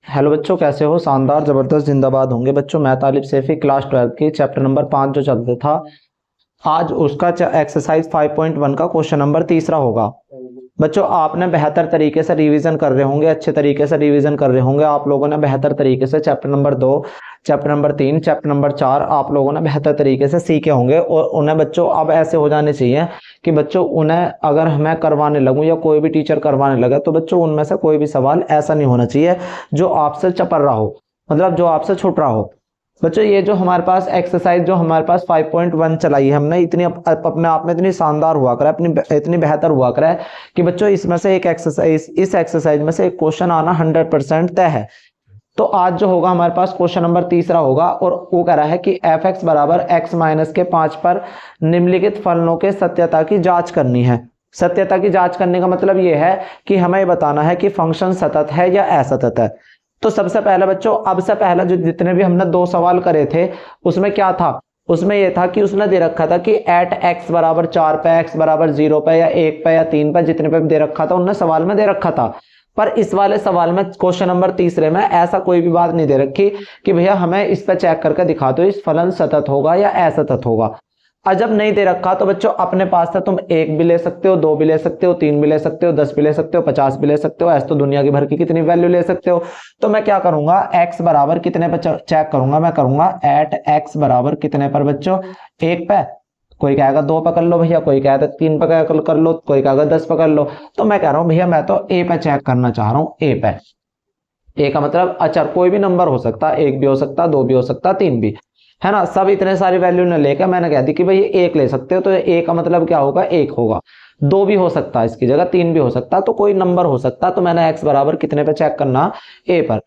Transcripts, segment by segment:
Hello बच्चों, कैसे हो? शानदार, जबरदस्त, जिंदाबाद होंगे बच्चों। मैं तालिब सैफी, क्लास 12 की चैप्टर नंबर 5 जो चलता था, आज उसका एक्सरसाइज 5.1 का क्वेश्चन नंबर तीसरा होगा। बच्चों, आपने बेहतर तरीके से रिवीजन कर रहे होंगे, अच्छे तरीके से रिवीजन कर रहे होंगे। आप लोगों ने बेहतर तरीके से chapter number 2, chapter number 3, chapter number 4 आप लोगों ने बेहतर तरीके से सीखे होंगे। और उन्हें बच्चों अब ऐसे हो जाने चाहिए कि बच्चों उन्हें अगर मैं करवाने लगूं या कोई भी टीचर करवाने लगे तो बच्चों उनमें से कोई भी सवाल ऐसा नहीं होना चाहिए जो आपसे चपर रहा हो, मतलब जो आपसे छूट रहा हो। बच्चों ये जो हमारे पास एक्सरसाइज जो हमारे पास 5.1 चलाई है हमने, इतनी अपने आप में इतनी शानदार हुआ करे, अपनी इतनी बेहतर हुआ करे कि बच्चों इसमें से एक एक्सरसाइज, इस एक्सरसाइज में से एक क्वेश्चन आना 100% तय है। तो आज जो होगा हमारे पास क्वेश्चन नंबर तीसरा होगा, और वो कह रहा है कि एफ एक्स बराबर एक्स माइनस के 5 पर निम्नलिखित फलनों के सत्यता की जांच करनी है। सत्यता की जांच करने का मतलब ये है कि हमें ये बताना है कि फंक्शन सतत है या असतत है। तो सबसे पहले बच्चों, अब से पहले जो जितने भी हमने दो सवाल करे थे उसमें क्या था? उसमें यह था कि उसने दे रखा था कि एट एक्स बराबर 4 पे, एक्स बराबर 0 पे या 1 पे या 3 पे, जितने पे दे रखा था उन्होंने सवाल में दे रखा था। पर इस वाले सवाल में क्वेश्चन नंबर तीसरे में ऐसा कोई भी बात नहीं दे रखी कि भैया हमें इस पर चेक करके दिखा दो इस फलन सतत होगा या असतत होगा। और जब नहीं दे रखा तो बच्चों अपने पास था, तुम एक भी ले सकते हो, दो भी ले सकते हो, तीन भी ले सकते हो, 10 भी ले सकते हो, 50 भी ले सकते हो, ऐसे तो दुनिया की भर की कितनी वैल्यू ले सकते हो। तो मैं क्या करूंगा, x बराबर कितने पर चेक करूंगा, मैं करूंगा एट x बराबर कितने पर बच्चों, एक पे। कोई कहेगा दो पकड़ लो भैया, कोई कहेगा तीन पकड़ कर लो, कोई कहेगा 10 पकड़ लो। तो मैं कह रहा हूं भैया मैं तो ए पे चेक करना चाह रहा हूं, ए पे। ए का मतलब अचर कोई भी नंबर हो सकता है, एक भी हो सकता, दो भी हो सकता, तीन भी, है ना। सब इतने सारी वैल्यू ने लेकर मैंने कह दी कि भाई एक ले सकते हो, तो ए का मतलब क्या होगा, एक होगा। दो भी हो सकता है इसकी जगह, तीन भी हो सकता, तो कोई नंबर हो सकता। तो मैंने एक्स बराबर कितने पे चेक करना, ए पर।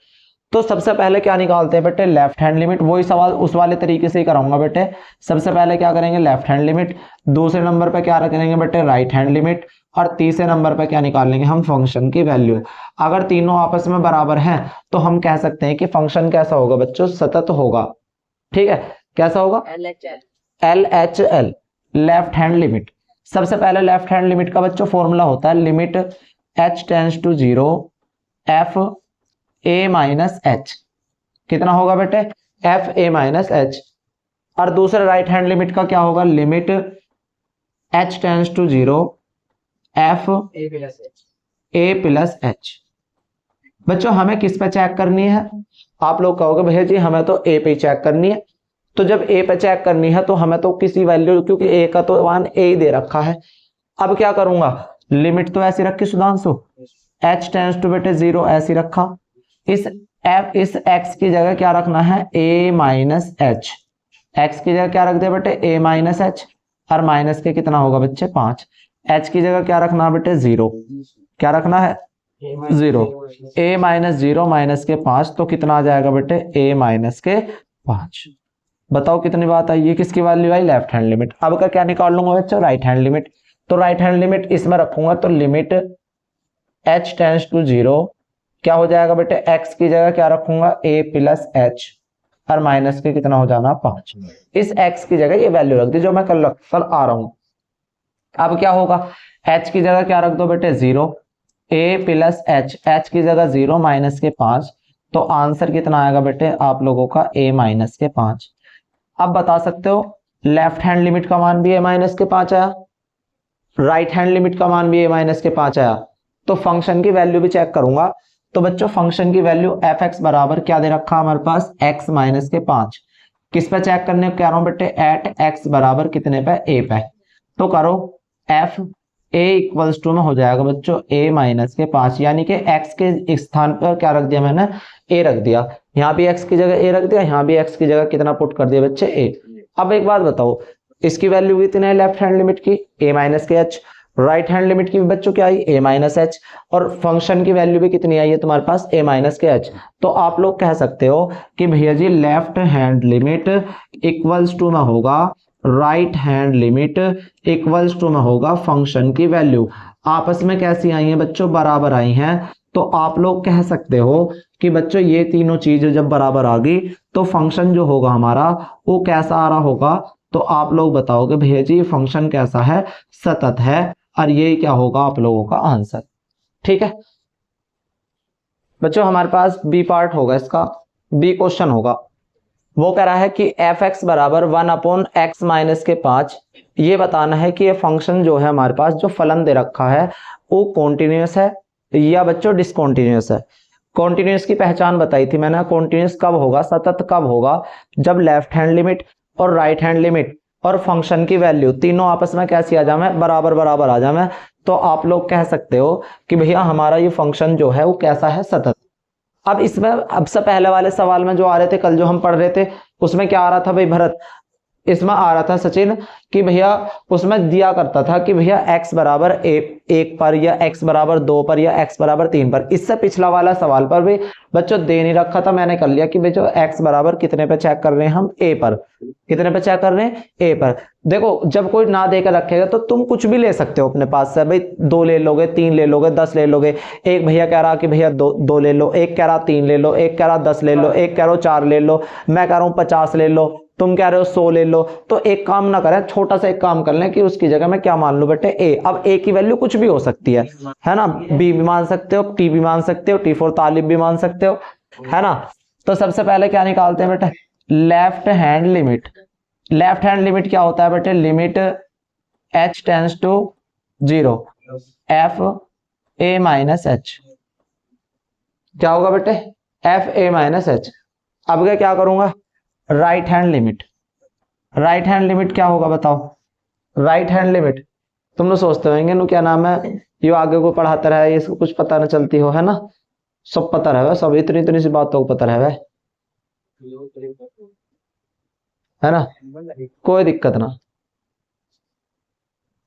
तो सबसे पहले क्या निकालते हैं बेटे, लेफ्ट हैंड लिमिट। वही सवाल उस वाले तरीके से ही कराऊंगा बेटे। सबसे पहले क्या करेंगे, लेफ्ट हैंड लिमिट। दूसरे नंबर पे क्या करेंगे बेटे, राइट हैंड लिमिट। और तीसरे नंबर पे क्या निकाल लेंगे हम, फंक्शन की वैल्यू। अगर तीनों आपस में बराबर हैं तो हम कह सकते हैं कि फंक्शन कैसा होगा बच्चों, सतत होगा। ठीक है, कैसा होगा, L H L, left hand limit. सबसे पहले लेफ्ट हैंड लिमिट का बच्चों फॉर्मूला होता है limit H tends to zero F A minus H. कितना होगा बेटे, एफ ए माइनस एच। और दूसरे राइट हैंड लिमिट का क्या होगा, limit H tends to zero F A plus H. बच्चों हमें किस पे चेक करनी है, आप लोग कहोगे भैया जी हमें तो ए पे चेक करनी है। तो जब ए पे चेक करनी है तो हमें तो किसी वैल्यू, क्योंकि ए का तो मान ए ही दे रखा है। अब क्या करूंगा, लिमिट तो ऐसी रखी सुधांशु, एच टेंस टू बेटे जीरो ऐसी रखा। इस एक्स की जगह क्या रखना है, ए माइनस एच। एक्स की जगह क्या रख दिया बेटे, ए माइनस एच। और माइनस के कितना होगा बच्चे, 5। एच की जगह क्या रखना है बेटे, जीरो। क्या रखना है, जीरो। ए माइनस जीरो माइनस के 5, तो कितना आ जाएगा बेटे, ए माइनस के 5। बताओ कितनी बात आई, ये किसकी वैल्यू आई, लेफ्ट हैंड लिमिट। अब का क्या निकाल लूंगा बच्चों, राइट हैंड लिमिट। तो राइट हैंड लिमिट इसमें रखूंगा तो limit H tends to zero क्या हो जाएगा बेटे, एक्स की जगह क्या रखूंगा, ए प्लस एच। और माइनस के कितना हो जाना, 5। इस एक्स की जगह ये वैल्यू रख दी जो मैं कल आ रहा हूं। अब क्या होगा, एच की जगह क्या रख दो बेटे, जीरो। ए प्लस एच, एच की जगह जीरो माइनस के 5। तो आंसर कितना आएगा बेटे आप लोगों का, ए माइनस के 5। अब बता सकते हो लेफ्ट हैंड लिमिट का मान भी ए माइनस के 5 आया, राइट हैंड लिमिट का मान भी ए माइनस के 5 आया। तो फंक्शन की वैल्यू भी चेक करूंगा। तो बच्चों फंक्शन की वैल्यू एफ एक्स बराबर क्या दे रखा हमारे पास, एक्स माइनस के 5। किस पे चेक करने को कह रहा हूं बेटे, एट एक्स बराबर कितने पे, ए पे। तो करो एफ ए इक्वल्स टू में हो जाएगा बच्चों ए माइनस के 5, यानी कि एक्स के स्थान पर क्या रख दिया मैंने, ए रख दिया। यहाँ भी एक्स की जगह ए रख दिया, यहाँ भी एक्स की जगह कितना पुट कर दिया बच्चे, ए। अब एक बात बताओ, इसकी वैल्यू कितनी है लेफ्ट हैंड लिमिट की, ए माइनस के एच। राइट हैंड लिमिट की भी बच्चों क्या आई, ए माइनस एच। और फंक्शन की वैल्यू भी कितनी आई है तुम्हारे पास, ए माइनस के एच। तो आप लोग कह सकते हो कि भैया जी left hand limit equals to में होगा right hand limit equals to में होगा फंक्शन की वैल्यू। आपस में कैसी आई हैं बच्चों, बराबर आई हैं। तो आप लोग कह सकते हो कि बच्चों ये तीनों चीजें जब बराबर आ गई तो फंक्शन जो होगा हमारा वो कैसा आ रहा होगा। तो आप लोग बताओगे भैया जी फंक्शन कैसा है, सतत है। और ये क्या होगा आप लोगों का आंसर। ठीक है बच्चों हमारे पास बी पार्ट होगा, इसका बी क्वेश्चन होगा। वो कह रहा है कि एफ एक्स बराबर 1/x माइनस के 5, ये बताना है कि ये फंक्शन जो है हमारे पास जो फलन दे रखा है वो कॉन्टिन्यूस है या बच्चों डिसकॉन्टिन्यूस है। कॉन्टिन्यूस की पहचान बताई थी मैंने। कॉन्टिन्यूस कब होगा, सतत कब होगा, जब लेफ्ट हैंड लिमिट और राइट हैंड लिमिट और फंक्शन की वैल्यू तीनों आपस में कैसी आ जाए, बराबर बराबर आ जाए, तो आप लोग कह सकते हो कि भैया हमारा ये फंक्शन जो है वो कैसा है, सतत। अब इसमें अब से पहले वाले सवाल में जो आ रहे थे कल जो हम पढ़ रहे थे उसमें क्या आ रहा था भाई भरत, इसमें आ रहा था सचिन कि भैया उसमें दिया करता था कि भैया x बराबर 1 पर या x बराबर 2 पर या x बराबर 3 पर। इससे पिछला वाला सवाल पर भी बच्चों दे नहीं रखा था, मैंने कर लिया कि भाई जो x बराबर कितने पे चेक कर रहे हैं हम, a पर। कितने पे चेक कर रहे हैं, a पर। देखो जब कोई ना देकर रखेगा तो तुम कुछ भी ले सकते हो अपने पास से, भाई 2 ले लोगे, 3 ले लोगे, 10 ले लोगे। एक भैया कह रहा कि भैया 2 ले लो, एक कह रहा 3 ले लो, एक कह रहा 10 ले लो, एक कह रहा 4 ले लो, मैं कह रहा हूं 50 ले लो, तुम कह रहे हो 100 ले लो। तो एक काम ना करें, छोटा सा एक काम कर लें कि उसकी जगह मैं क्या मान लूं बेटे, ए। अब ए की वैल्यू कुछ भी हो सकती है ना, बी भी मान सकते हो, टी भी मान सकते हो, टी फॉर तालिब भी मान सकते हो, है ना। तो सबसे पहले क्या निकालते हैं बेटे, left hand limit. Left hand limit क्या होता है बेटे, limit h tends to 0 F A minus H. क्या होगा बेटे, एफ ए माइनस एच। अब क्या करूंगा, right hand limit. Right hand limit क्या होगा बताओ, राइट हैंड लिमिट तुम लोग सोचते होंगे नो क्या नाम है, ये आगे को पढ़ाता रहा है, इसको कुछ पता न चलती हो, है ना। सब पता रहे, सब इतनी इतनी सी बातों को पता रहे, है ना, कोई दिक्कत ना।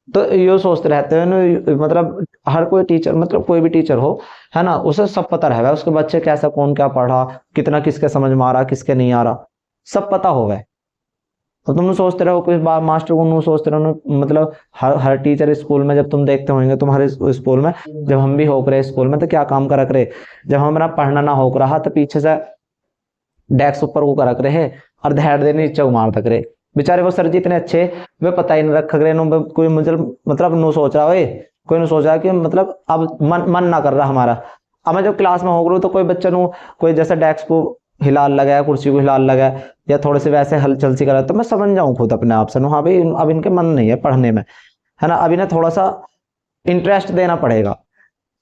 तो ये सोचते रहते हैं ना, मतलब हर कोई टीचर, मतलब कोई भी टीचर हो, है ना, उसे सब पता रहेगा, उसके बच्चे कैसा कौन क्या पढ़ा, कितना किसके समझ में आ रहा, किसके नहीं आ रहा, सब पता होगा। तो तुम सोचते रहो कोई मास्टर को सोचते रहो, मतलब हर टीचर स्कूल में जब तुम देखते होंगे, तुम्हारे स्कूल में जब हम भी होक रहे स्कूल में तो क्या काम करा करे, जब हमारा पढ़ना ना होक रहा तो पीछे से डेस्क ऊपर को करा करे है और धैर्य देने नीचे मार तक रहे बेचारे। वो सर जी इतने अच्छे, वे पता ही नहीं रख रहे नो, कोई मतलब नो सोच रहा है, कोई नो सोच रहा कि मतलब अब मन ना कर रहा हमारा। अब मैं जब क्लास में हो रहा तो कोई बच्चा नो, कोई जैसे डेस्क को हिलाल लगा, कुर्सी को हिलाल लगा, या थोड़े से वैसे हलचल सी करा, तो मैं समझ जाऊं खुद अपने आप से, हाँ भाई अब इनके मन नहीं है पढ़ने में, है ना, अब इन्हें थोड़ा सा इंटरेस्ट देना पड़ेगा,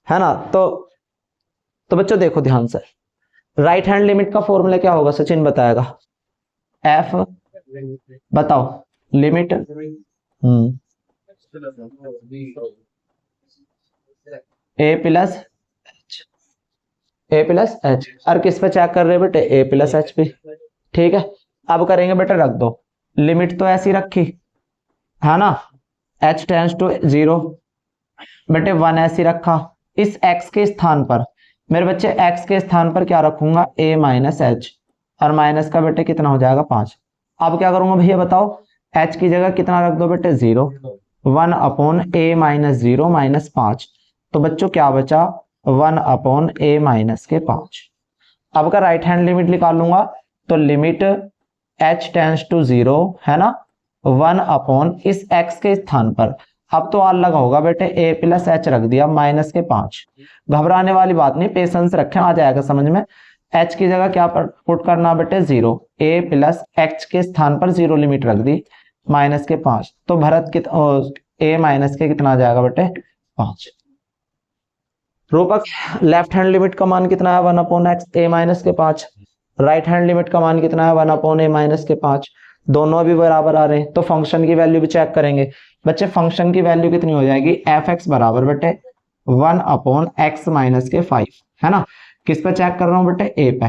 है ना। तो बच्चों देखो ध्यान से, राइट हैंड लिमिट का फॉर्मूला क्या होगा, सचिन बताएगा। एफ बताओ लिमिट ए प्लस एच। और किस पे चेक कर रहे हैं बेटे, ए प्लस एच पे, ठीक है। अब करेंगे बेटे, रख दो लिमिट तो ऐसी रखी, है ना, h टेंड्स टू 0 बेटे 1 ऐसी रखा। इस x के स्थान पर मेरे बच्चे, x के स्थान पर क्या रखूंगा, a माइनस एच, और माइनस का बेटे कितना हो जाएगा 5। अब क्या करूंगा भैया बताओ, h की जगह कितना रख दो बेटे 0, 1 अपॉन a माइनस 0 माइनस 5। तो बच्चों क्या बचा, 1 अपॉन a माइनस के 5। अब का राइट हैंड लिमिट निकालूंगा तो लिमिट h टेंड्स टू 0, है ना, 1 अपॉन इस x के स्थान पर, अब तो आर लगा होगा बेटे, a प्लस एच रख दिया माइनस के 5। घबराने वाली बात नहीं, पेशेंस रखें, आ जाएगा समझ में। h की जगह क्या पुट करना बेटे 0, a प्लस x के स्थान पर 0 लिमिट रख दी माइनस के 5। तो भरत a माइनस के कितना आ जाएगा बेटे 5। रूपक लेफ्ट हैंड लिमिट का मान कितना है, 1 अपॉन एक्स ए माइनस के 5। राइट हैंड लिमिट का मान कितना है, 1 अपॉन ए माइनस के 5। दोनों भी बराबर आ रहे हैं, तो फंक्शन की वैल्यू भी चेक करेंगे बच्चे। फंक्शन की वैल्यू कितनी हो जाएगी, एफ एक्स बराबर बेटे 1 अपॉन एक्स माइनस के 5, है ना। किस पे चेक कर रहा हूं बेटे, ए पे,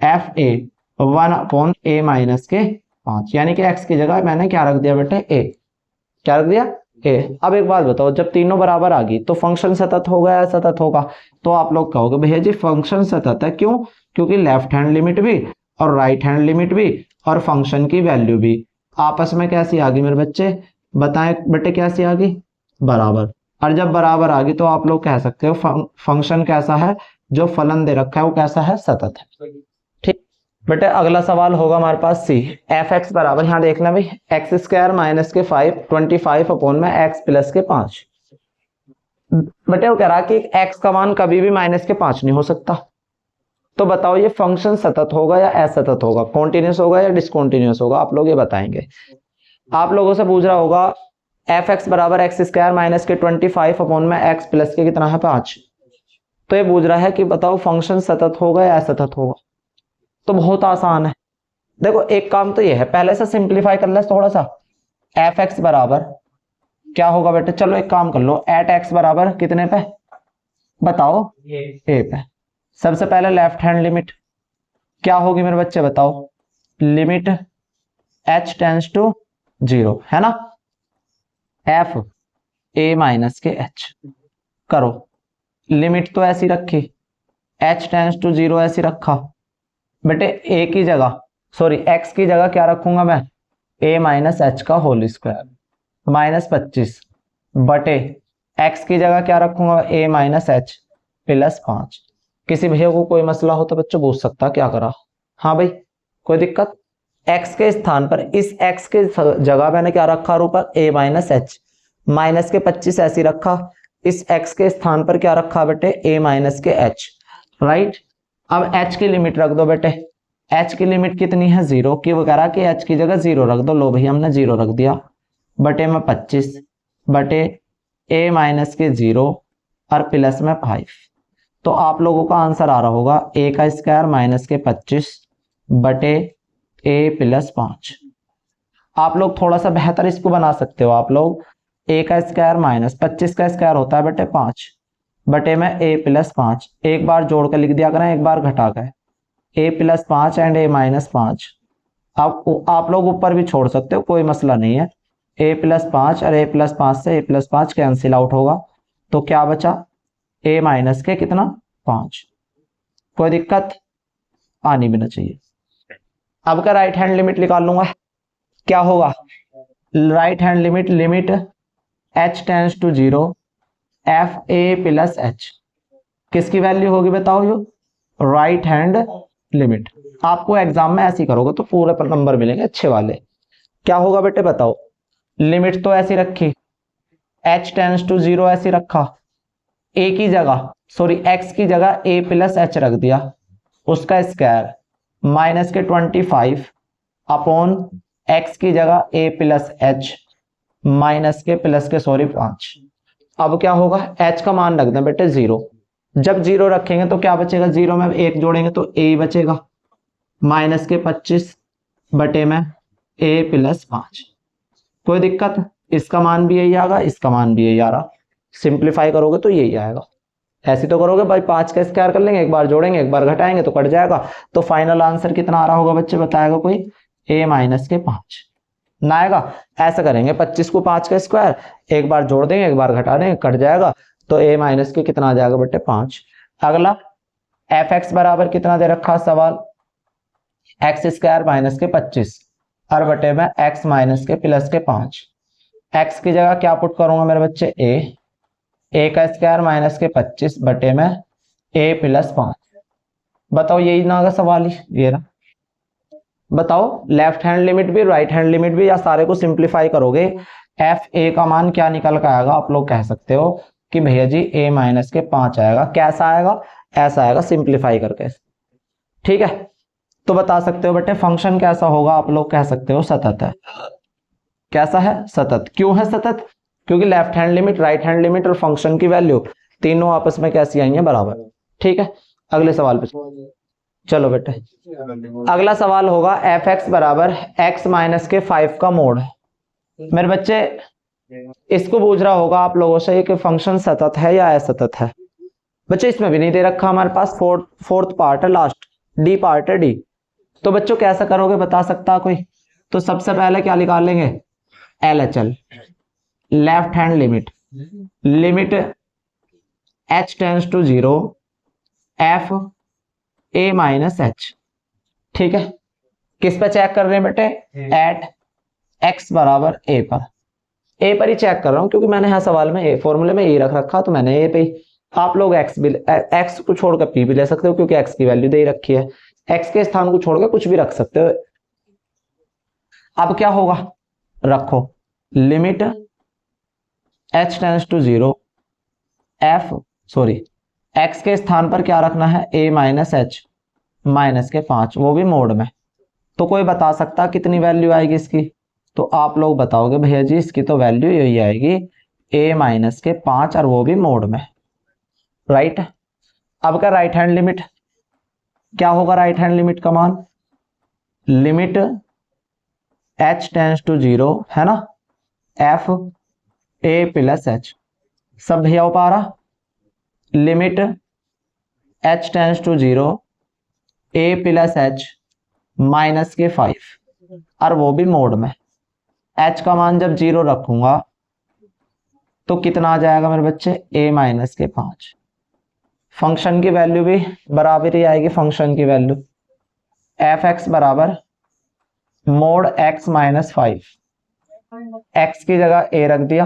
F A 1 upon A minus के 5, यानी कि एक्स की जगह मैंने क्या रख दिया बेटे, ए। क्या रख दिया, ए। अब एक बात बताओ, जब तीनों बराबर आ गई तो फंक्शन सतत होगा या सतत होगा, तो आप लोग कहोगे भैया जी फंक्शन सतत है, क्यों, क्योंकि लेफ्ट हैंड लिमिट भी और राइट हैंड लिमिट भी और फंक्शन की वैल्यू भी आपस में कैसी आ गई मेरे बच्चे, बताएं बेटे कैसी आ गई, बराबर। और जब बराबर आ गई तो आप लोग कह सकते हो फंक्शन कैसा है, जो फलन दे रखा है वो कैसा है, सतत है। ठीक बेटे, अगला सवाल होगा हमारे पास सी, एफ एक्स बराबर, यहाँ देखना भाई, एक्स स्क्वायर माइनस के 5 25 अपॉन में एक्स प्लस के 5। बेटे वो कह रहा कि एक्स का मान कभी भी माइनस के 5 नहीं हो सकता, तो बताओ ये फंक्शन सतत होगा या असतत होगा, कॉन्टिन्यूस होगा या डिसकॉन्टिन्यूस होगा, आप लोग ये बताएंगे। आप लोगों से पूछ रहा होगा एफ एक्स बराबर एक्स स्क्वायर माइनस के 25 अपॉन में एक्स प्लस के कितना है 5। तो ये पूछ रहा है कि बताओ फंक्शन सतत होगा या असतत होगा। तो बहुत आसान है, देखो एक काम तो ये है, पहले से सिंप्लीफाई कर ले थोड़ा सा। एफ एक्स बराबर क्या होगा बेटे, चलो एक काम कर लो, एट एक्स बराबर कितने पे बताओ, ए पे। सबसे पहले लेफ्ट हैंड लिमिट क्या होगी मेरे बच्चे बताओ, लिमिट एच टेंस टू 0 है ना, एफ ए माइनस के एच करो, लिमिट तो ऐसी रखी, एच टेंस टू 0 ऐसी रखा बेटे, ए की जगह सॉरी एक्स की जगह क्या रखूंगा मैं, ए माइनस एच का होल स्क्वायर माइनस 25 बटे एक्स की जगह क्या रखूंगा, ए माइनस एच प्लस 5। किसी भैया को कोई मसला हो तो बच्चों पूछ सकता क्या करा, हाँ भाई कोई दिक्कत। एक्स के स्थान पर इस एक्स के जगह मैंने क्या रखा ऊपर, ए माइनस एच माइनस के 25 ऐसी रखा, इस एक्स के स्थान पर क्या रखा बेटे, ए माइनस के एच, राइट। अब एच की लिमिट रख दो बेटे, एच की लिमिट कितनी है 0 की, वो कह रहा कि एच की जगह 0 रख दो, लो भैया हमने 0 रख दिया, बटे में 25 बटे ए माइनस के 0 और प्लस में 5। तो आप लोगों का आंसर आ रहा होगा ए का स्क्वायर माइनस के 25 बटे ए प्लस 5। आप लोग थोड़ा सा बेहतर इसको बना सकते हो, आप लोग ए का स्क्वायर माइनस 25 का स्क्वायर होता है बेटे 5 बटे में ए प्लस 5, एक बार जोड़ कर लिख दिया करें एक बार घटा कर, ए प्लस 5 एंड ए माइनस 5। आप लोग ऊपर भी छोड़ सकते हो कोई मसला नहीं है, ए प्लस 5 और ए प्लस 5 से ए प्लस 5 कैंसिल आउट होगा, तो क्या बचा ए माइनस के कितना 5। कोई दिक्कत आनी भी ना चाहिए। अब का राइट हैंड लिमिट निकाल लूंगा, क्या होगा right hand limit, limit H tends to 0 F A plus H, किसकी वैल्यू होगी बताओ, यो राइट हैंड लिमिट। आपको एग्जाम में ऐसे ही करोगे तो पूरे नंबर मिलेंगे अच्छे वाले। क्या होगा बेटे बताओ, लिमिट तो ऐसी रखी, एच टेंस टू 0 ऐसी रखा, ए की जगह सॉरी एक्स की जगह ए प्लस एच रख दिया, उसका स्क्वायर माइनस के 25 अपॉन एक्स की जगह ए प्लस एच माइनस के प्लस के सॉरी 5। अब क्या होगा, एच का मान रख दें बेटे 0, जब 0 रखेंगे तो क्या बचेगा, 0 में 1 जोड़ेंगे तो ए ही बचेगा, माइनस के 25 बटे में ए प्लस 5। कोई दिक्कत, इसका मान भी यही आएगा, इसका मान भी यही आ रहा, सिंप्लीफाई करोगे तो यही आएगा। ऐसे तो करोगे भाई 5 का स्क्वायर कर लेंगे, एक बार जोड़ेंगे एक बार घटाएंगे तो कट जाएगा, तो फाइनल आंसर कितना आ रहा होगा बच्चे बताएगा कोई, ए माइनस के 5 ना आएगा। ऐसा करेंगे 25 को 5 का स्क्वायर, एक बार जोड़ देंगे एक बार घटा देंगे कट जाएगा, तो ए माइनस के कितना आ जाएगा बेटे 5। अगला एफ एक्स बराबर कितना दे रखा सवाल, एक्स स्क्वायर माइनस के 25 और बटे में एक्स माइनस के प्लस के 5। एक्स की जगह क्या पुट करूंगा मेरे बच्चे, ए का स्क्वायर माइनस के 25 बटे में ए प्लस 5। बताओ यही ना होगा सवाल ही ये ना, बताओ लेफ्ट हैंड लिमिट भी राइट हैंड लिमिट भी या सारे को सिंप्लीफाई करोगे, एफ ए का मान क्या निकल कर आएगा, आप लोग कह सकते हो कि भैया जी ए माइनस के 5 आएगा। कैसा आएगा, ऐसा आएगा सिंप्लीफाई करके, ठीक है। तो बता सकते हो बेटे फंक्शन कैसा होगा, आप लोग कह सकते हो सतत है। कैसा है, सतत। क्यों है सतत, क्योंकि left hand limit right hand limit और फंक्शन की वैल्यू तीनों आपस में कैसी आई है, बराबर, ठीक है। अगले सवाल पे चलो बेटे, अगला सवाल होगा एफ एक्स बराबर एक्स माइनस के 5 का मोड। मेरे बच्चे इसको पूछ रहा होगा आप लोगों से कि फंक्शन सतत है या असतत है। बच्चे इसमें भी नहीं दे रखा हमारे पास, फोर्थ पार्ट है, लास्ट डी पार्ट है, डी। तो बच्चों कैसा करोगे बता सकता कोई, तो सबसे पहले क्या निकाल लेंगे, L H L left hand limit, limit H tends to 0 F A minus H, ठीक है। किस पे चेक कर रहे हैं बेटे, एट एक्स बराबर ए पर ही चेक कर रहा हूं क्योंकि मैंने यहां सवाल में ए फॉर्मूले में ए रख रखा, तो मैंने ए पे ही। आप लोग एक्स को छोड़कर पी भी ले सकते हो क्योंकि एक्स की वैल्यू दे रखी है, एक्स के स्थान को छोड़कर कुछ भी रख सकते हो। अब क्या होगा, रखो limit H tends to 0 F sorry X के स्थान पर क्या रखना है, ए माइनस एच -5, वो भी मोड में। तो कोई बता सकता कितनी वैल्यू आएगी इसकी? तो आप लोग बताओगे भैया जी इसकी तो वैल्यू यही आएगी a-5 और वो भी मोड में, राइट। अब का राइट हैंड लिमिट क्या होगा? राइट हैंड लिमिट का मान लिमिट h टेंड्स टू 0 है ना, f a प्लस h, सब भैया हो पा रहा। Limit h tends to 0 a plus h -5 और वो भी मोड में। h का मान जब 0 रखूंगा तो कितना आ जाएगा मेरे बच्चे? a-5। फंक्शन की वैल्यू भी बराबर ही आएगी, फंक्शन की वैल्यू f(x) बराबर मोड x -5, x की जगह a रख दिया,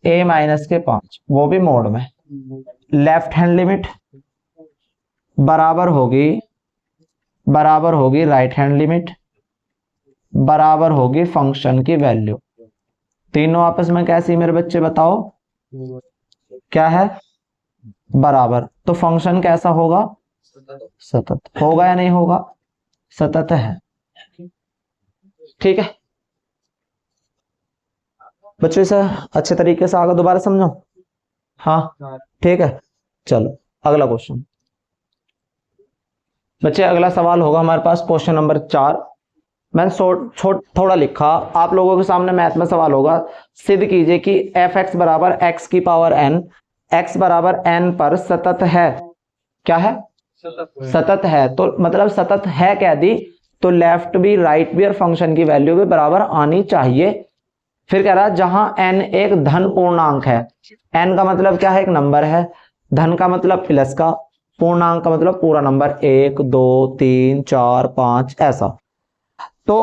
a-5 वो भी मोड में। लेफ्ट हैंड लिमिट बराबर होगी राइट हैंड लिमिट बराबर होगी फंक्शन की वैल्यू। तीनों आपस में कैसी मेरे बच्चे बताओ? क्या है? बराबर। तो फंक्शन कैसा होगा? सतत होगा या नहीं होगा? सतत है, ठीक है बच्चों। इसे अच्छे तरीके से आगे दोबारा समझो। हाँ ठीक है, चलो अगला क्वेश्चन। बच्चे अगला सवाल होगा हमारे पास क्वेश्चन नंबर 4। मैंने थोड़ा लिखा, आप लोगों के सामने मैथ में सवाल होगा। सिद्ध कीजिए कि f(x) बराबर x की पावर n, x बराबर n पर सतत है। क्या है? सतत है। तो मतलब सतत है कह दी तो लेफ्ट भी राइट भी और फंक्शन की वैल्यू भी बराबर आनी चाहिए। फिर कह रहा है जहां n एक धन पूर्णांक है, n का मतलब क्या है? एक नंबर है, धन का मतलब प्लस का, पूर्णांक का मतलब पूरा नंबर, 1 2 3 4 5 ऐसा। तो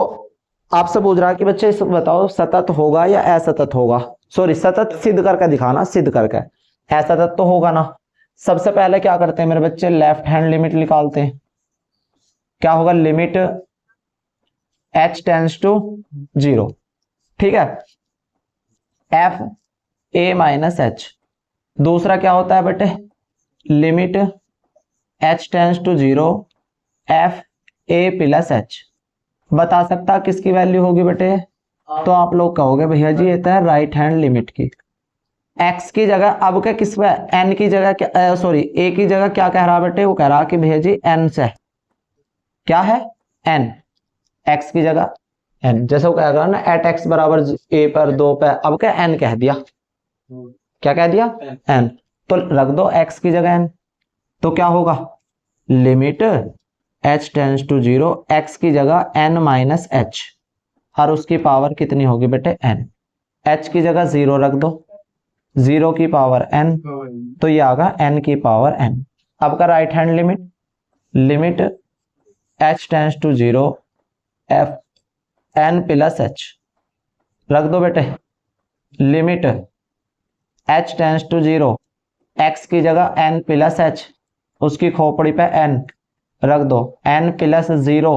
आपसे पूछ रहा है कि बच्चे इस बताओ सतत होगा या असतत होगा? सॉरी सतत सिद्ध करके दिखाना, सिद्ध करके। असतत तो होगा ना। सबसे पहले क्या करते हैं मेरे बच्चे? लेफ्ट हैंड लिमिट निकालते हैं। क्या होगा? लिमिट h टेंड्स टू 0, ठीक है, f a-h। दूसरा क्या होता है बेटे? Limit h tends to 0 f a plus h। बता सकता किसकी वैल्यू होगी बेटे? तो आप लोग कहोगे भैया जी ये तो है राइट हैंड लिमिट की। x की जगह अब क्या किस पे? n की जगह क्या, सॉरी a की जगह क्या कह रहा बेटे? वो कह रहा कि भैया जी n से क्या है? n, x की जगह n, जैसे वो कह रहा ना एट x बराबर a पर 2 पे, अब क्या n कह दिया। क्या कह दिया? n। तो रख दो x की जगह n, तो क्या होगा? Limit h tends to 0 x की जगह n माइनस h और उसकी पावर कितनी होगी बेटे? n। h की जगह 0 रख दो, 0 की पावर n, तो ये आगा n की पावर n। अब का right hand limit, limit h tends to 0 f n plus h रख दो बेटे। Limit h tends to 0 x की जगह n प्लस h, उसकी खोपड़ी पे n रख दो, n प्लस 0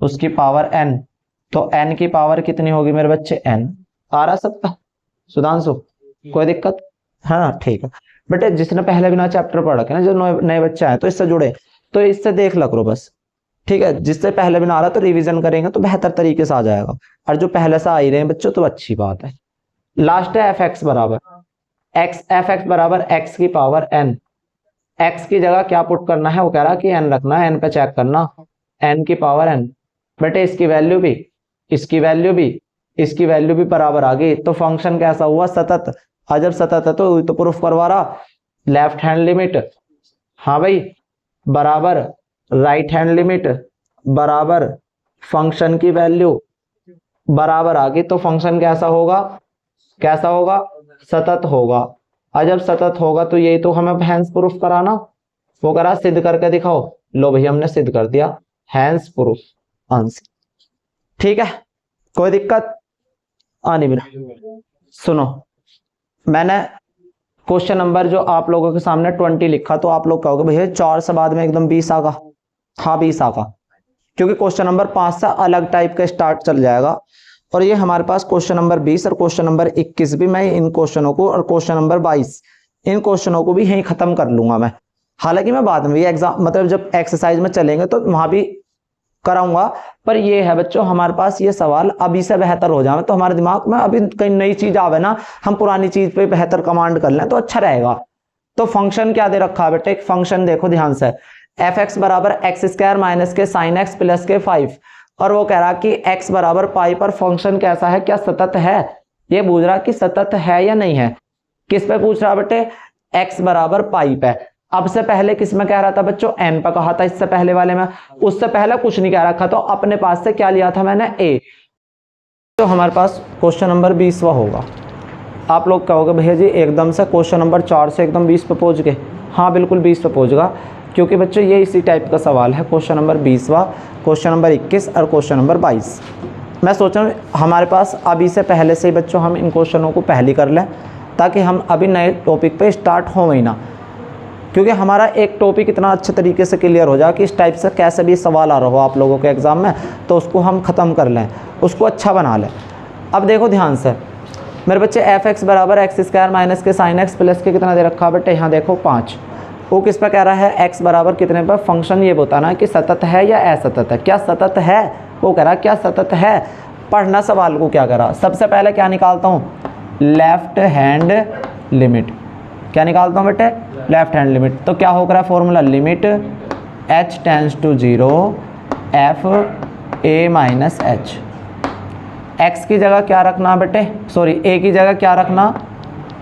उसकी पावर n, तो n की पावर कितनी होगी मेरे बच्चे? n। आ रहा सबका? सुधांशु कोई दिक्कत? हाँ ठीक है बेटे। जिसने पहले बिना चैप्टर पढ़ रखे ना, जो नए बच्चे आए तो इससे जुड़े, तो इससे देख ला करो बस, ठीक है। जिससे पहले बिना आ रहा तो रिवीजन करेंगे तो बेहतर तरीके से आ जाएगा, और जो पहले से आ ही रहे हैं बच्चों तो अच्छी बात है। लास्ट है f(x) बराबर f(x) बराबर x की पावर n। x की जगह क्या पुट करना है? वो कह रहा कि n रखना है, n पे चेक करना, n की पावर n। बेटे इसकी वैल्यू भी, इसकी वैल्यू भी, इसकी वैल्यू भी बराबर आ गई, तो फंक्शन कैसा हुआ? सतत। और जब सतत है तो प्रूफ करवा रहा लेफ्ट हैंड लिमिट, हाँ भाई, बराबर राइट हैंड लिमिट बराबर फंक्शन की वैल्यू बराबर आ गई, तो फंक्शन कैसा होगा? कैसा होगा? सतत होगा। और जब सतत होगा तो यही तो हमें हैंस प्रूफ कराना, वो करा सिद्ध करके दिखाओ। लो भैया हमने सिद्ध कर दिया, हैंस प्रूफ आंसर, ठीक है। कोई दिक्कत? नहीं मेरा सुनो, मैंने क्वेश्चन नंबर जो आप लोगों के सामने 20 लिखा, तो आप लोग कहोगे भैया 4 से बाद में एकदम 20 आगा। हाँ 20 आगा, क्योंकि क्वेश्चन नंबर 5 से अलग टाइप का स्टार्ट चल जाएगा। और ये हमारे पास क्वेश्चन नंबर 20 और क्वेश्चन नंबर 21 भी, मैं इन क्वेश्चनों को, और क्वेश्चन नंबर 22 इन क्वेश्चनों को भी यहीं खत्म कर लूंगा मैं। हालांकि मैं बाद में भी एग्जाम मतलब जब एक्सरसाइज में चलेंगे तो वहां भी कराऊंगा, पर ये है बच्चों हमारे पास ये सवाल अभी से बेहतर हो जाए तो हमारे दिमाग में अभी कहीं नई चीज आवे ना, हम पुरानी चीज पे बेहतर कमांड कर लें तो अच्छा रहेगा। तो फंक्शन क्या दे रखा है बेटे, एक फंक्शन देखो ध्यान से, एफ एक्स बराबर एक्स स्क्वायर माइनस के साइन एक्स प्लस के 5, और वो कह रहा कि एक्स बराबर पाई पर फंक्शन कैसा है, क्या सतत है, ये पूछ रहा कि सतत है या नहीं है। किस पे पूछ रहा बेटे, एक्स बराबर पाई पे। अब से पहले किस में कह रहा था बच्चों, एन पे कहा था इससे पहले वाले में, उससे पहले कुछ नहीं कह रखा, तो अपने पास से क्या लिया था मैंने, ए। तो हमारे पास क्वेश्चन नंबर 20वां होगा। आप लोग कहोगे भैया जी एकदम से क्वेश्चन नंबर 4 से एकदम 20 पे पहुंच गए। हाँ बिल्कुल 20 पे पहुंचगा, क्योंकि बच्चों ये इसी टाइप का सवाल है। क्वेश्चन नंबर 20वां, क्वेश्चन नंबर 21 और क्वेश्चन नंबर 22। मैं सोच रहा हूँ हमारे पास अभी से पहले से ही बच्चों हम इन क्वेश्चनों को पहले कर लें, ताकि हम अभी नए टॉपिक पे स्टार्ट हो ही ना, क्योंकि हमारा एक टॉपिक इतना अच्छे तरीके से क्लियर हो जाए कि इस टाइप से कैसे भी सवाल आ रहा हो आप लोगों के एग्जाम में, तो उसको हम ख़त्म कर लें, उसको अच्छा बना लें। अब देखो ध्यान से मेरे बच्चे, एफ एक्स बराबर एक्स स्क्वायर माइनस के साइन एक्स प्लस के कितना दे रखा है बेटे, यहाँ देखो 5। वो किस पे कह रहा है, एक्स बराबर कितने पर, फंक्शन ये बताना कि सतत है या असतत है। क्या सतत है, वो कह रहा क्या सतत है। पढ़ना सवाल को क्या करा, सबसे पहले क्या निकालता हूँ, लेफ्ट हैंड लिमिट। क्या निकालता हूँ बेटे, लेफ्ट हैंड लिमिट। तो क्या हो रहा है formula, limit h tends to 0 F A minus H. X की जगह क्या रखना बेटे, सॉरी ए की जगह क्या रखना,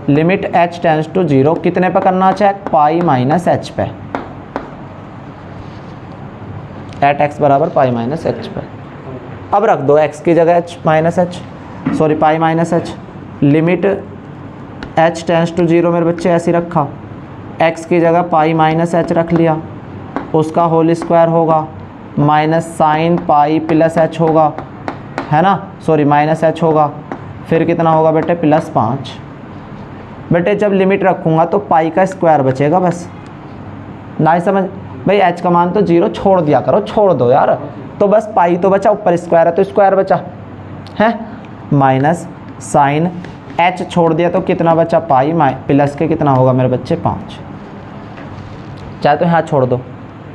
लिमिट h टेंड्स टू 0 कितने पे करना चेक, पाई माइनस एच पे, एट एक्स बराबर पाई माइनस एच पे। अब रख दो x की जगह h minus H, sorry pi minus H, limit h tends to 0 मेरे बच्चे ऐसे रखा, x की जगह पाई माइनस एच रख लिया, उसका होल स्क्वायर होगा, minus sine pi plus H होगा, है ना, सॉरी माइनस एच होगा, फिर कितना होगा बेटे प्लस 5। बेटे जब लिमिट रखूँगा तो पाई का स्क्वायर बचेगा बस, ना ही समझ भाई, एच का मान तो 0 छोड़ दिया करो, छोड़ दो यार, तो बस पाई तो बचा, ऊपर स्क्वायर है तो स्क्वायर बचा है, माइनस साइन एच छोड़ दिया तो कितना बचा, पाई प्लस के कितना होगा मेरे बच्चे 5। चाहे तो यहाँ छोड़ दो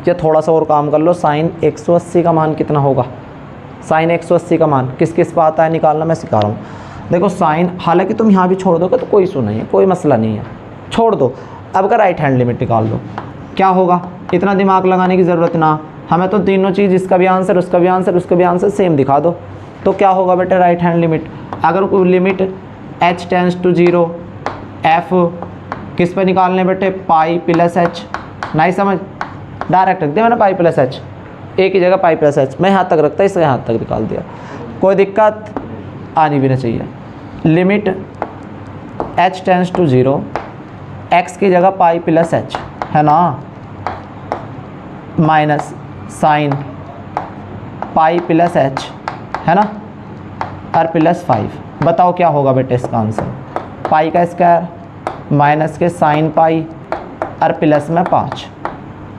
या थोड़ा सा और काम कर लो, साइन 180 का मान कितना होगा, साइन 180 का मान किस किस पे आता है निकालना, मैं सिखा रहा हूँ। देखो साइन, हालांकि तुम यहाँ भी छोड़ दोगे तो कोई इशू नहीं है, कोई मसला नहीं है, छोड़ दो। अब का राइट हैंड लिमिट निकाल दो, क्या होगा, इतना दिमाग लगाने की ज़रूरत ना, हमें तो तीनों चीज़, इसका भी आंसर उसका भी आंसर उसका भी आंसर सेम दिखा दो। तो क्या होगा बेटे राइट हैंड लिमिट, अगर कोई limit h tends to 0 f किस पे निकालने बेटे, पाई प्लस एच, नहीं समझ, डायरेक्ट रख दिया मैंने पाई प्लस एच, ए की जगह पाई प्लस एच, मैं यहाँ तक रखता इसलिए यहाँ तक निकाल दिया, कोई दिक्कत आनी भी नहीं चाहिए। Limit h tends to 0 x की जगह पाई प्लस एच है ना, minus sine pi plus h है ना, और प्लस 5। बताओ क्या होगा बेटे इसका आंसर, पाई का स्क्वायर माइनस के साइन पाई और प्लस में 5।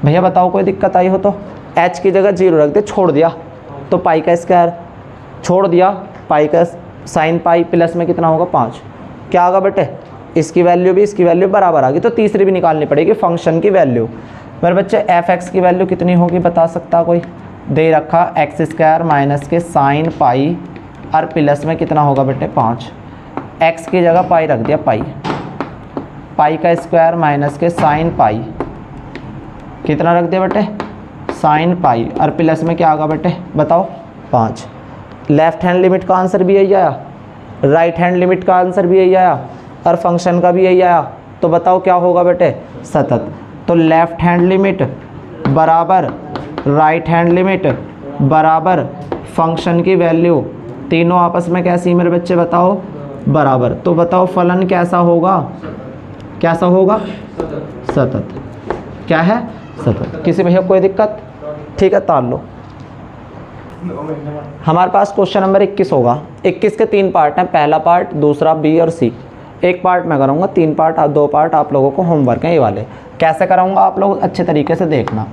भैया बताओ कोई दिक्कत आई हो तो, h की जगह 0 रख दे, छोड़ दिया तो पाई का स्क्वायर, छोड़ दिया पाई का साइन पाई प्लस में कितना होगा 5। क्या होगा बेटे, इसकी वैल्यू भी इसकी वैल्यू बराबर आ गई, तो तीसरी भी निकालनी पड़ेगी फंक्शन की वैल्यू। मेरे बच्चे एफ एक्स की वैल्यू कितनी होगी बता सकता कोई, दे रखा एक्स स्क्वायर माइनस के साइन पाई और प्लस में कितना होगा बेटे 5, एक्स की जगह पाई रख दिया, पाई पाई का स्क्वायर माइनस के साइन पाई कितना रख दिया बेटे, साइन पाई और प्लस में क्या होगा बेटे बताओ 5। लेफ्ट हैंड लिमिट का आंसर भी यही आया, राइट हैंड लिमिट का आंसर भी यही आया, और फंक्शन का भी यही आया, तो बताओ क्या होगा बेटे सतत। तो लेफ्ट हैंड लिमिट बराबर राइट हैंड लिमिट बराबर फंक्शन की वैल्यू, तीनों आपस में कैसी मेरे बच्चे बताओ बराबर, तो बताओ फलन कैसा होगा, कैसा होगा सतत, क्या है सतत। किसी भैया कोई दिक्कत, ठीक है ताल लो। हमारे पास क्वेश्चन नंबर 21 होगा। 21 के 3 पार्ट हैं, पहला पार्ट, दूसरा बी और सी। एक पार्ट मैं कराऊंगा, 3 पार्ट, 2 पार्ट आप लोगों को होमवर्क हैं ये वाले। कैसे कराऊंगा आप लोग अच्छे तरीके से देखना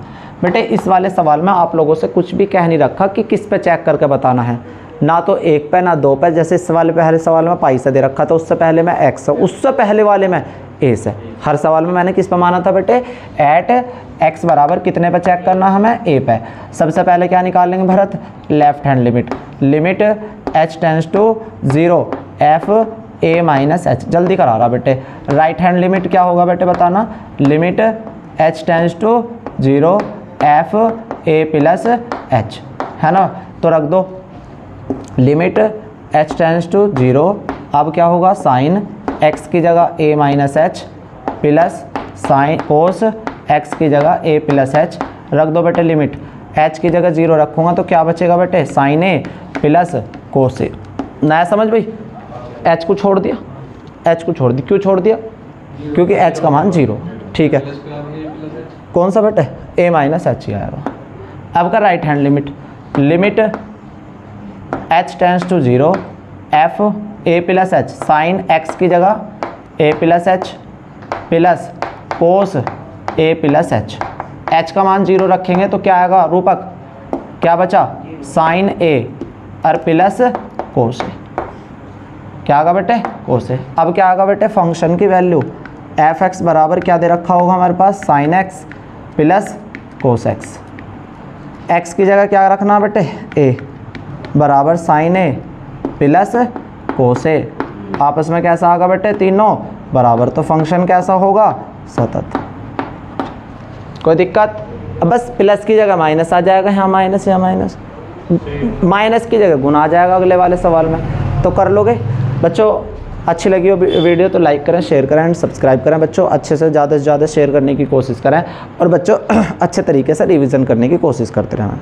बेटे। इस वाले सवाल में आप लोगों से कुछ भी कह नहीं रखा कि किस पे चेक करके बताना है, ना तो 1 पे ना 2 पे। जैसे इस वाले पहले सवाल में पाई से दे रखा था, उससे पहले में एक्स, उससे पहले वाले में ए से। हर सवाल में मैंने किस पे माना था बेटे, एट एक्स बराबर कितने पे चेक करना हमें, ए पे। सबसे पहले क्या निकालेंगे Bharat, left hand limit, limit H tends to 0 F A minus h. जल्दी करा रहा बेटे। राइट हैंड लिमिट क्या होगा बेटे बताना, limit H tends to 0 F A plus h, है ना। तो रख दो लिमिट एच टेंस टू 0, अब क्या होगा साइन एक्स की जगह a minus h plus sine cos x की जगह ए प्लस एच। रख दो बेटे लिमिट एच की जगह 0 रखूँगा तो क्या बचेगा बेटे, साइन ए प्लस कोस ए। नया समझ भाई, एच को छोड़ दिया, एच को छोड़ दिया, क्यों छोड़ दिया, क्योंकि एच का मान 0, ठीक है। कौन सा बेटे, ए माइनस एच ही आएगा। अब का right hand limit, limit H tends to 0 F A plus h, sine x की जगह a plus h plus cos a plus h. H का मान 0 रखेंगे तो क्या आएगा रूपक, क्या बचा, साइन ए और प्लस कोस ए। क्या आएगा बेटे, कोस ए। अब क्या आएगा बेटे, फंक्शन की वैल्यू एफ एक्स बराबर क्या दे रखा होगा हमारे पास, sine x plus cos x. X की जगह क्या रखना बेटे, ए बराबर साइन ए प्लस कोस ए। आपस में कैसा आएगा बेटे, तीनों बराबर, तो फंक्शन कैसा होगा, सतत। कोई दिक्कत, अब बस प्लस की जगह माइनस आ जाएगा, यहाँ माइनस या माइनस, माइनस की जगह गुना आ जाएगा अगले वाले सवाल में, तो कर लोगे बच्चों। अच्छी लगी हो वीडियो तो लाइक करें, शेयर करें एंड सब्सक्राइब करें बच्चों। अच्छे से ज़्यादा शेयर करने की कोशिश करें और बच्चों अच्छे तरीके से रिवीजन करने की कोशिश करते रहें।